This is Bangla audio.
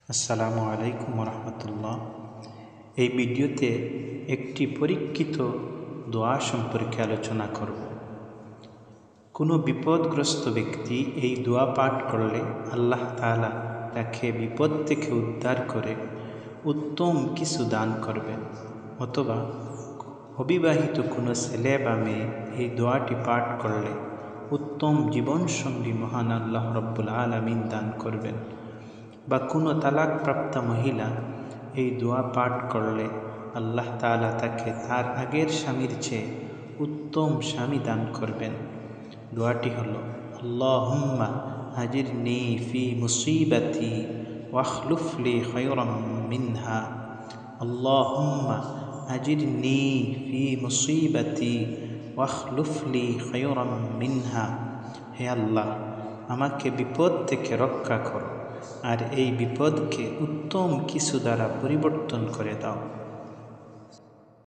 আসসালামু আলাইকুম রহমতুল্লাহ। এই ভিডিওতে একটি পরীক্ষিত দোয়া সম্পর্কে আলোচনা করব। কোনো বিপদগ্রস্ত ব্যক্তি এই দোয়া পাঠ করলে আল্লাহ তাআলা তাকে বিপদ থেকে উদ্ধার করে উত্তম কিছু দান করবেন। অথবা অবিবাহিত কোনো ছেলে বা মেয়ে এই দোয়াটি পাঠ করলে উত্তম জীবনসঙ্গী মহান আল্লাহ রব্বুল আলামিন দান করবেন। বা কোনো তালাকপ্রাপ্ত মহিলা এই দোয়া পাঠ করলে আল্লাহ তাআলা তাকে তার আগের স্বামীর চেয়ে উত্তম স্বামী দান করবেন। দোয়াটি হলো, আল্লাহুম্মা আজিরনি ফি মুসিবাতি ওয়াখলুফ লি খায়রাম মিনহা। আল্লাহুম্মা আজিরনি ফি মুসিবাতি ওয়াখলুফ লি খায়রাম মিনহা। হে আল্লাহ, আমাকে বিপদ থেকে রক্ষা করো আর এই বিপদকে উত্তম কিছু দ্বারা পরিবর্তন করে দাও।